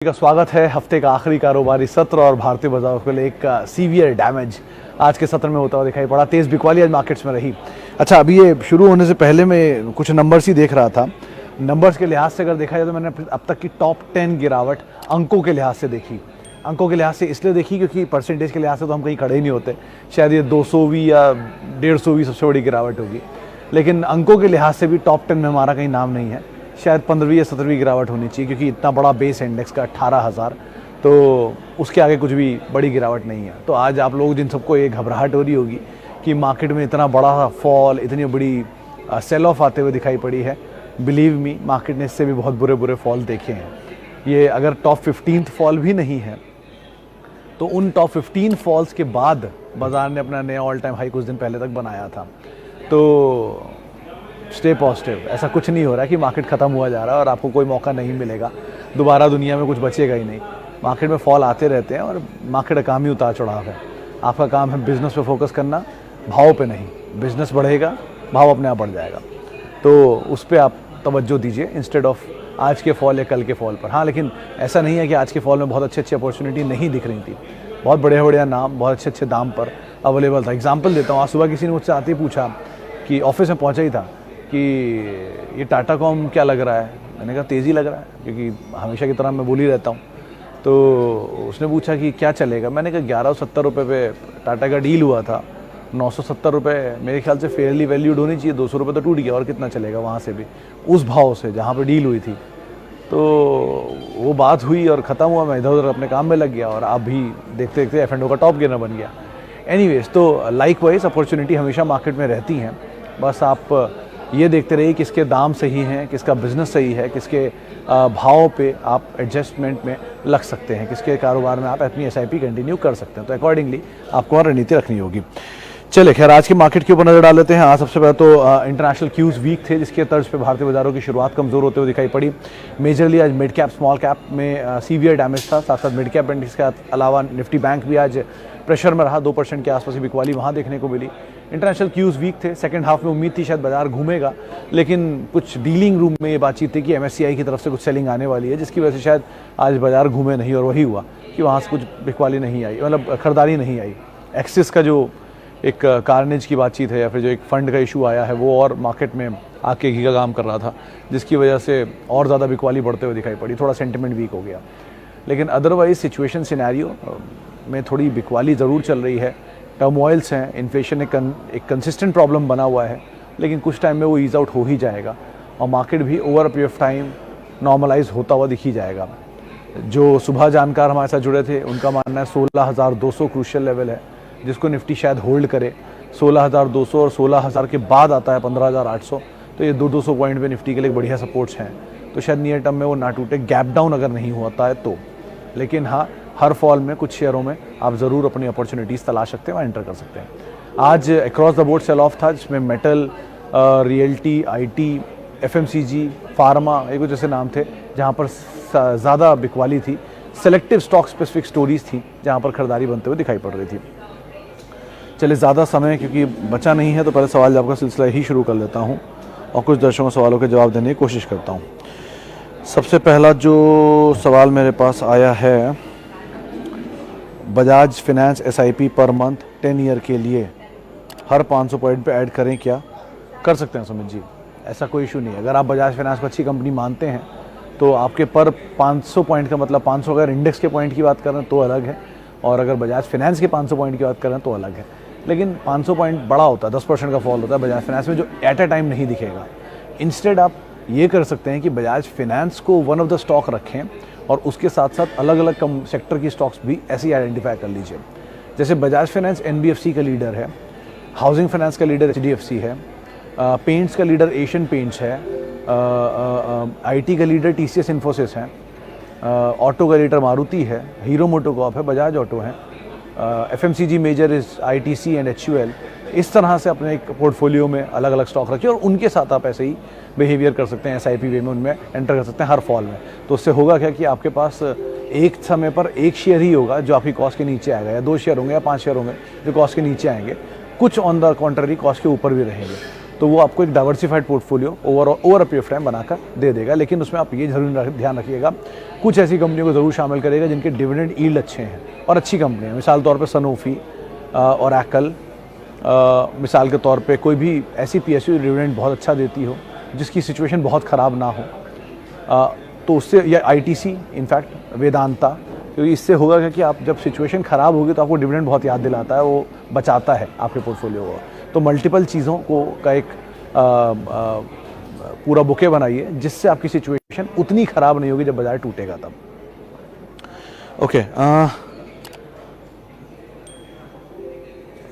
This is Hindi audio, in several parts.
का स्वागत है। हफ्ते का आखिरी कारोबारी सत्र और भारतीय बाजारों के लिए एक सीवियर डैमेज आज के सत्र में होता हुआ दिखाई पड़ा। तेज बिकवाली आज मार्केट्स में रही। अच्छा, अभी ये शुरू होने से पहले मैं कुछ नंबर्स ही देख रहा था। नंबर्स के लिहाज से अगर देखा जाए तो मैंने अब तक की टॉप 10 गिरावट अंकों के लिहाज से देखी। अंकों के लिहाज से इसलिए देखी क्योंकि परसेंटेज के लिहाज से तो हम कहीं खड़े ही नहीं होते। शायद ये 200वीं या 150वीं सबसे बड़ी गिरावट होगी, लेकिन अंकों के लिहाज से भी टॉप 10 में हमारा कहीं नाम नहीं है। शायद 15वीं या 17वीं गिरावट होनी चाहिए, क्योंकि इतना बड़ा बेस इंडेक्स का 18,000, तो उसके आगे कुछ भी बड़ी गिरावट नहीं है। तो आज आप लोग जिन सबको ये घबराहट हो रही होगी कि मार्केट में इतना बड़ा फॉल, इतनी बड़ी सेल ऑफ आते हुए दिखाई पड़ी है, बिलीव मी, मार्केट ने इससे भी बहुत बुरे बुरे फॉल देखे हैं। ये अगर टॉप 15th फॉल भी नहीं है तो उन टॉप 15 फॉल्स के बाद बाजार ने अपना नया ऑल टाइम हाई कुछ दिन पहले तक बनाया था। तो स्टे पॉजिटिव, ऐसा कुछ नहीं हो रहा है कि मार्केट ख़त्म हुआ जा रहा है और आपको कोई मौका नहीं मिलेगा, दोबारा दुनिया में कुछ बचेगा ही नहीं। मार्केट में फॉल आते रहते हैं और मार्केट काम ही उतार चढ़ाव है। आपका काम है बिजनेस पे फोकस करना, भाव पे नहीं। बिजनेस बढ़ेगा, भाव अपने आप बढ़ जाएगा, तो उस पर आप तवज्जो दीजिए इंस्टेड ऑफ आज के फॉल या कल के फॉल पर। हाँ, लेकिन ऐसा नहीं है कि आज के फॉल में बहुत अच्छी अच्छी अपॉर्चुनिटी नहीं दिख रही थी। बहुत बढ़िया बढ़िया नाम बहुत अच्छे अच्छे दाम पर अवेलेबल था। एग्जाम्पल देता हूँ, आज सुबह किसी ने मुझसे आते ही पूछा कि ऑफिस में पहुँचा ही था कि ये टाटा कॉम क्या लग रहा है। मैंने कहा तेज़ी लग रहा है, क्योंकि हमेशा की तरह मैं बोल ही रहता हूँ। तो उसने पूछा कि क्या चलेगा। मैंने कहा 1170 रुपये पे टाटा का डील हुआ था, 970 रुपये मेरे ख्याल से फेयरली वैल्यूड होनी चाहिए। 200 रुपये तो टूट गया, और कितना चलेगा वहाँ से भी, उस भाव से जहाँ पर डील हुई थी। तो वो बात हुई और ख़त्म हुआ। मैं इधर उधर अपने काम में लग गया और आप भी देखते देखते F&O का टॉप गिनर बन गया। एनीवेज, तो लाइक वाइज अपॉर्चुनिटी हमेशा मार्केट में रहती हैं। बस आप ये देखते रहिए किसके दाम सही हैं, किसका बिजनेस सही है, किसके भाव पे आप एडजस्टमेंट में लग सकते हैं, किसके कारोबार में आप अपनी SIP कंटिन्यू कर सकते हैं। तो अकॉर्डिंगली आपको रणनीति रखनी होगी। चलिए, खैर आज के मार्केट के ऊपर नजर डाल लेते हैं। आज सबसे पहले तो इंटरनेशनल क्यूज वीक थे, जिसके तर्ज पे भारतीय बाजारों की शुरुआत कमजोर होते हुए दिखाई पड़ी। मेजरली आज मिड कैप स्मॉल कैप में सीवियर डैमेज था। साथ साथ मिड कैप इंडेक्स के अलावा निफ्टी बैंक भी आज प्रेशर में रहा। 2% के आसपास की बिकवाली वहाँ देखने को मिली। इंटरनेशनल क्यूज वीक थे। सेकंड हाफ में उम्मीद थी शायद बाजार घूमेगा, लेकिन कुछ डीलिंग रूम में ये बातचीत थी कि MSCI की तरफ से कुछ सेलिंग आने वाली है, जिसकी वजह से शायद आज बाजार घूमे नहीं। और वही हुआ कि वहाँ से कुछ बिकवाली नहीं आई, मतलब खरीदारी नहीं आई। एक्सिस का जो एक कार्नेज की बातचीत है या फिर जो एक फंड का इशू आया है, वो और मार्केट में आके घी का काम कर रहा था, जिसकी वजह से और ज़्यादा बिकवाली बढ़ते हुए दिखाई पड़ी। थोड़ा सेंटिमेंट वीक हो गया, लेकिन अदरवाइज सिचुएशन सिनेरियो में थोड़ी बिकवाली ज़रूर चल रही है। टर्मोइल्स हैं, इन्फ्लेशन एक कंसिस्टेंट प्रॉब्लम बना हुआ है, लेकिन कुछ टाइम में वो ईज आउट हो ही जाएगा और मार्केट भी over a period of time normalise होता हुआ दिख ही जाएगा। जो सुबह जानकार हमारे साथ जुड़े थे, उनका मानना है 16,200 क्रूशियल लेवल है, जिसको निफ्टी शायद होल्ड करे। 16,200 और 16,000 के बाद आता है 15,800, तो ये 200 पॉइंट पे निफ्टी के लिए बढ़िया सपोर्ट्स हैं। तो शायद नियर टर्म में वो ना टूटे, गैप डाउन अगर नहीं होता है तो। लेकिन हाँ, हर फॉल में कुछ शेयरों में आप ज़रूर अपनी अपॉर्चुनिटीज़ तलाश सकते हैं और एंटर कर सकते हैं। आज across the board sell off था, जिसमें metal, realty, IT, FMCG, pharma, ये कुछ ऐसे नाम थे जहाँ पर ज़्यादा बिकवाली थी। सेलेक्टिव स्टॉक स्पेसिफिक स्टोरीज थी जहाँ पर खरीदारी बनते हुए दिखाई पड़ रही थी। चलिए, ज़्यादा समय क्योंकि बचा नहीं है, तो पहले सवाल जवाब का सिलसिला ही शुरू कर लेता हूँ और कुछ दर्शकों सवालों के जवाब देने की कोशिश करता हूँ। सबसे पहला जो सवाल मेरे पास आया है, Bajaj finance SIP per month 10 year के लिए हर 500 पॉइंट पे ऐड करें क्या? कर सकते हैं सुमित जी, ऐसा कोई इशू नहीं है। अगर आप बजाज फाइनेंस को अच्छी कंपनी मानते हैं तो आपके पर 500 पॉइंट का मतलब 500 अगर इंडेक्स के पॉइंट की बात करें तो अलग है, और अगर बजाज फाइनेंस के 500 पॉइंट की बात करें तो अलग है। लेकिन 500 पॉइंट बड़ा होता है, 10% का फॉल होता है बजाज फाइनेंस में, जो एट अ टाइम नहीं दिखेगा। इंस्टेड आप ये कर सकते हैं कि बजाज फाइनेंस को वन ऑफ द स्टॉक रखें और उसके साथ साथ अलग अलग कम सेक्टर की स्टॉक्स भी ऐसे ही आइडेंटिफाई कर लीजिए। जैसे बजाज फाइनेंस NBFC का लीडर है, हाउसिंग फाइनेंस का लीडर HDFC है, पेंट्स का लीडर एशियन पेंट्स है, IT का लीडर TCS इन्फोसिस है, ऑटो का लीडर मारुति है, हीरो मोटोकॉर्प है, बजाज ऑटो है, FMCG major is ITC and HUL। इस तरह से अपने एक पोर्टफोलियो में अलग अलग स्टॉक रखिए और उनके साथ आप ऐसे ही बिहेवियर कर सकते हैं, SIP वे में उनमें एंटर कर सकते हैं हर फॉल में। तो उससे होगा क्या कि आपके पास एक समय पर एक शेयर ही होगा जो आपकी कॉस्ट के नीचे आएगा, या 2 शेयर होंगे या 5 शेयर होंगे जो कॉस्ट के नीचे आएंगे। कुछ ऑन द कॉन्ट्ररी कॉस्ट के ऊपर भी रहेंगे। तो वो आपको एक diversified portfolio over a period of time बनाकर दे देगा। लेकिन उसमें आप ये जरूर ध्यान रखिएगा, कुछ ऐसी कंपनियों को ज़रूर शामिल करेगा जिनके डिविडेंड यील्ड अच्छे हैं और अच्छी कंपनी है। मिसाल तौर पर सनोफी और एप्पल, मिसाल के तौर पे कोई भी ऐसी PSU डिविडेंड बहुत अच्छा देती हो, जिसकी सिचुएशन बहुत ख़राब ना हो, तो उससे, या ITC इनफैक्ट वेदांता, क्योंकि इससे होगा कि आप जब सिचुएशन ख़राब होगी तो आपको डिविडेंड बहुत याद दिलाता है, वो बचाता है आपके पोर्टफोलियो को। तो मल्टीपल चीज़ों को का एक पूरा बुके बनाइए जिससे आपकी सिचुएशन उतनी ख़राब नहीं होगी जब बाजार टूटेगा तब। ओके,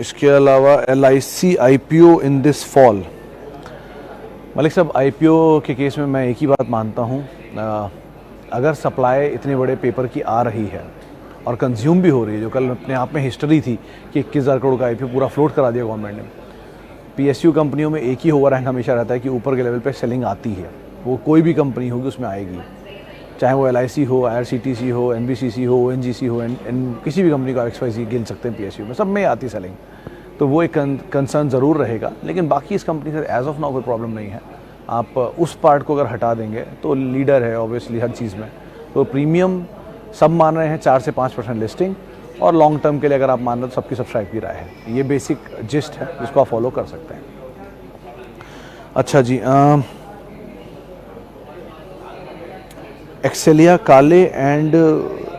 इसके अलावा LIC IPO in this fall. Malik साहब, IPO के केस में मैं एक ही बात मानता हूँ, अगर सप्लाई इतने बड़े पेपर की आ रही है और कंज्यूम भी हो रही है, जो कल अपने आप में हिस्ट्री थी कि 21,000 करोड़ का IPO पूरा फ्लोट करा दिया गवर्नमेंट ने। PSU कंपनियों में एक ही ओवर रैंक हमेशा रहता है कि ऊपर के लेवल पे सेलिंग आती है, वो कोई भी कंपनी होगी उसमें आएगी, चाहे वो LIC हो, IRCTC हो, NBCC हो, ONGC हो, किसी भी कंपनी का XYZ गिन सकते हैं PSU में, सब में आती सेलिंग। तो वो एक कंसर्न ज़रूर रहेगा, लेकिन बाकी इस कंपनी से एज ऑफ नाउ कोई प्रॉब्लम नहीं है। आप उस पार्ट को अगर हटा देंगे तो लीडर है ऑब्वियसली हर चीज़ में। तो प्रीमियम सब मान रहे हैं 4 से 5% लिस्टिंग, और लॉन्ग टर्म के लिए अगर आप मान रहे हो तो सबकी सब्सक्राइब की राय है। ये बेसिक जिस्ट है जिसको आप फॉलो कर सकते हैं। अच्छा जी, एक्सेलिया काले एंड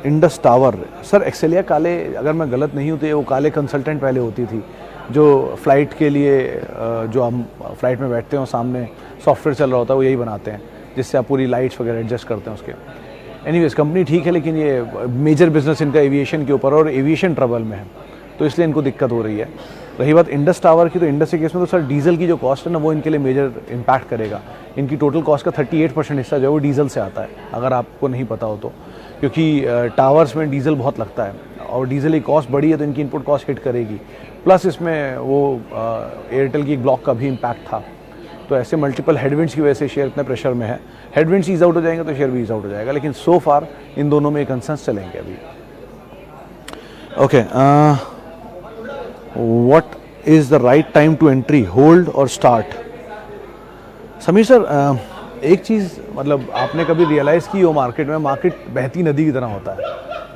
इंडस टावर। सर एक्सेलिया काले, अगर मैं गलत नहीं हूँ तो वो काले कंसल्टेंट पहले होती थी, जो फ्लाइट के लिए, जो हम फ्लाइट में बैठते हैं सामने सॉफ्टवेयर चल रहा होता है, वो यही बनाते हैं जिससे आप पूरी लाइट्स वगैरह एडजस्ट करते हैं उसके। एनीवेज, कंपनी ठीक है, लेकिन ये मेजर बिजनेस इनका एविएशन के ऊपर, और एविएशन ट्रबल में है, तो इसलिए इनको दिक्कत हो रही है। रही बात इंडस टावर की, तो इंडस के केस में तो सर डीजल की जो कॉस्ट है ना, वो इनके लिए मेजर इम्पैक्ट करेगा। इनकी टोटल कॉस्ट का 38% हिस्सा जो है वो डीजल से आता है, अगर आपको नहीं पता हो तो, क्योंकि टावर्स में डीजल बहुत लगता है और डीजल की कॉस्ट बढ़ी है तो इनकी इनपुट कॉस्ट हिट करेगी। प्लस इसमें वो एयरटेल की एक ब्लॉक का भी इम्पैक्ट था। तो ऐसे मल्टीपल हेडविंड्स की वजह से शेयर इतने प्रेशर में है। हेडविंड्स ईज आउट हो जाएंगे तो शेयर भी ईज आउट हो जाएगा, लेकिन सो फार इन दोनों में कंसर्न्स चलेंगे अभी। Okay, what is the right time to entry, hold और स्टार्ट? समीर सर, एक चीज़ मतलब आपने कभी रियलाइज़ की हो, मार्केट में, मार्केट बहती नदी की तरह होता है,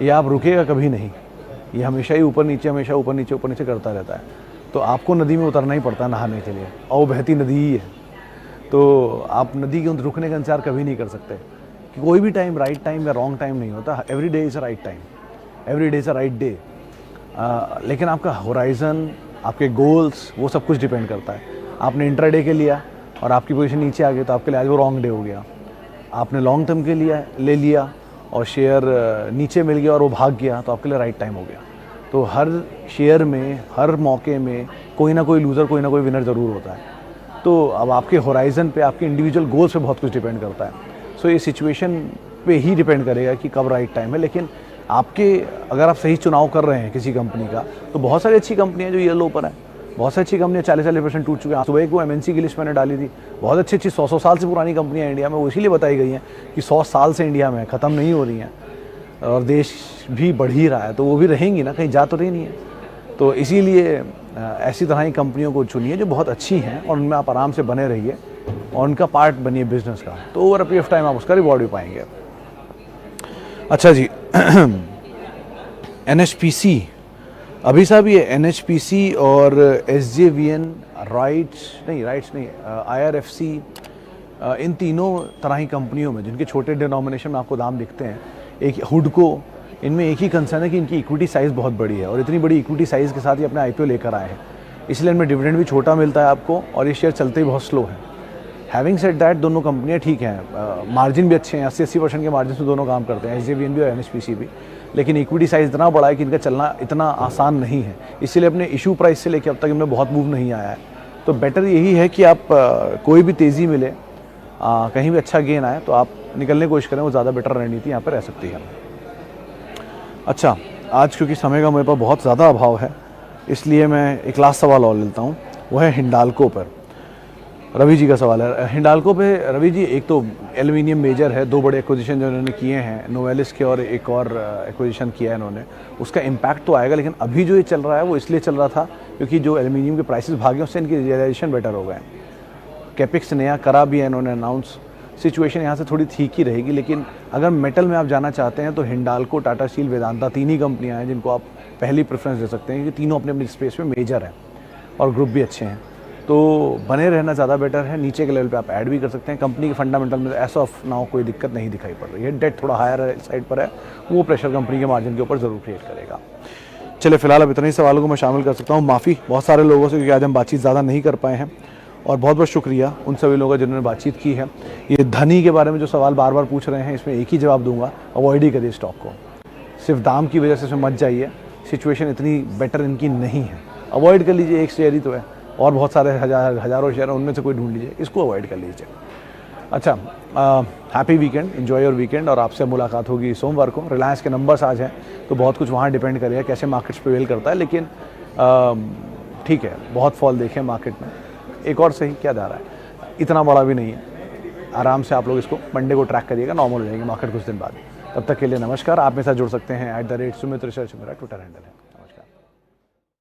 ये आप रुकेगा कभी नहीं, ये हमेशा ही ऊपर नीचे, हमेशा ऊपर नीचे करता रहता है। तो आपको नदी में उतरना ही पड़ता है नहाने के लिए, और वो बहती नदी ही है। तो आप नदी के रुकने का इंतजार कभी नहीं कर सकते, कि कोई भी टाइम राइट टाइम या रॉन्ग टाइम नहीं होता। Every day is a right time, every day is a right day. लेकिन आपका होराइजन, आपके गोल्स, वो सब कुछ डिपेंड करता है। आपने इंट्राडे के लिया और आपकी पोजीशन नीचे आ गई तो आपके लिए आज वो रॉन्ग डे हो गया। आपने लॉन्ग टर्म के लिए ले लिया और शेयर नीचे मिल गया और वो भाग गया तो आपके लिए राइट टाइम हो गया। तो हर शेयर में, हर मौके में कोई ना कोई लूज़र, कोई ना कोई विनर ज़रूर होता है। तो अब आपके होराइजन पे, आपके इंडिविजुअल गोल्स पे बहुत कुछ डिपेंड करता है। सो ये सिचुएशन पे ही डिपेंड करेगा कि कब राइट टाइम है। लेकिन आपके, अगर आप सही चुनाव कर रहे हैं किसी कंपनी का, तो बहुत सारी अच्छी कंपनियां जो येलो पर हैं, बहुत सारी अच्छी कंपनियां 40% टूट चुके हैं। सुबह एक वो MNC की लिस्ट मैंने डाली थी, बहुत अच्छी 100 साल से पुरानी कंपनियां इंडिया में, वो इसीलिए बताई गई हैं कि 100 साल से इंडिया में ख़त्म नहीं हो रही हैं और देश भी बढ़ ही रहा है, तो वो भी रहेंगी ना, कहीं जा तो रही नहीं है। तो इसीलिए ऐसी तरह की कंपनियों को चुनिए जो बहुत अच्छी हैं और उनमें आप आराम से बने रहिए और उनका पार्ट बनिए बिजनेस का, तो over a period of time आप उसका रिवॉर्ड भी पाएंगे। अच्छा जी, NHPC, अभी साहब ये NHPC और SJVN, राइट्स नहीं, IRFC, इन तीनों तरह की कंपनियों में जिनके छोटे डिनोमिनेशन में आपको दाम दिखते हैं, एक हुडको, इनमें एक ही कंसर्न है कि इनकी इक्विटी साइज़ बहुत बड़ी है और इतनी बड़ी इक्विटी साइज़ के साथ ये अपने IPO लेकर आए हैं, इसलिए इनमें डिविडेंड भी छोटा मिलता है आपको और ये शेयर चलते ही बहुत स्लो है। हैविंग सेड दैट, दोनों कंपनियां ठीक हैं, मार्जिन भी अच्छे हैं, 80% के मार्जिन से दोनों काम करते हैं, SJVN भी और NHPC भी, लेकिन इक्विटी साइज़ इतना बड़ा है कि इनका चलना इतना आसान नहीं है, इसीलिए अपने इशू प्राइस से लेकर अब तक इनमें बहुत मूव नहीं आया है। तो बेटर यही है कि आप कोई भी तेज़ी मिले, कहीं भी अच्छा गेन आए तो आप निकलने की कोशिश करें, वो ज़्यादा बेटर रणनीति यहाँ पर रह सकती है। अच्छा, आज क्योंकि समय का मेरे पास बहुत ज़्यादा अभाव है, इसलिए मैं एक लास्ट सवाल और लेता हूँ, वो है हिंडाल्को पर। रवि जी का सवाल है हिंडाल्को पे। रवि जी, एक तो एल्यूमिनियम मेजर है, 2 बड़े एक्विजिशन जो इन्होंने किए हैं, नोवेलिस के और एक और एक्विजिशन किया है इन्होंने, उसका इम्पैक्ट तो आएगा, लेकिन अभी जो ये चल रहा है वो इसलिए चल रहा था क्योंकि जो एल्यूमिनियम के प्राइसेस भागे उससे इनकी रियलाइजेशन बेटर हो गए। कैपेक्स नया करा भी है इन्होंने अनाउंस, सिचुएशन यहाँ से थोड़ी ठीक ही रहेगी। लेकिन अगर मेटल में आप जाना चाहते हैं तो हिंडाल्को, टाटा स्टील, वेदांता 3 ही कंपनियाँ हैं जिनको आप पहली प्रेफरेंस दे सकते हैं, क्योंकि तीनों अपने अपनी स्पेस में मेजर हैं और ग्रुप भी अच्छे हैं, तो बने रहना ज़्यादा बेटर है। नीचे के लेवल पे आप ऐड भी कर सकते हैं। कंपनी के फंडामेंटल में एज ऑफ नाउ कोई दिक्कत नहीं दिखाई पड़ रही है। डेट थोड़ा हायर साइड पर है, वो प्रेशर कंपनी के मार्जिन के ऊपर ज़रूर क्रिएट करेगा। चलिए फिलहाल अब इतने ही सवालों को मैं शामिल कर सकता हूँ। माफ़ी बहुत सारे लोगों से, क्योंकि आज हम बातचीत ज़्यादा नहीं कर पाए हैं, और बहुत बहुत शुक्रिया उन सभी लोगों का जिन्होंने बातचीत की है। ये धनी के बारे में जो सवाल बार बार पूछ रहे हैं, इसमें एक ही जवाब दूंगा, अवॉइड ही करिए स्टॉक को। सिर्फ दाम की वजह से इसमें मत जाइए, सिचुएशन इतनी बेटर इनकी नहीं है। अवॉइड कर लीजिए, एक शेयर ही तो है, और बहुत सारे हज़ारों शेयर हैं, उनमें से कोई ढूंढ लीजिए, इसको अवॉइड कर लीजिए। अच्छा, happy weekend, enjoy your weekend, और आपसे मुलाकात होगी सोमवार को। रिलायंस के नंबर्स आज हैं, तो बहुत कुछ वहाँ डिपेंड करेगा कैसे मार्केट्स प्रिवेल करता है, लेकिन ठीक है, बहुत फॉल देखे मार्केट में, एक और सही क्या जा रहा है, इतना बड़ा भी नहीं है। आराम से आप लोग इसको मंडे को ट्रैक करिएगा, नॉर्मल हो जाएगी मार्केट कुछ दिन बाद। तब तक के लिए नमस्कार। आप मेरे साथ जुड़ सकते हैं @सुमित रिसर्च, मेरा ट्विटर हैंडल है।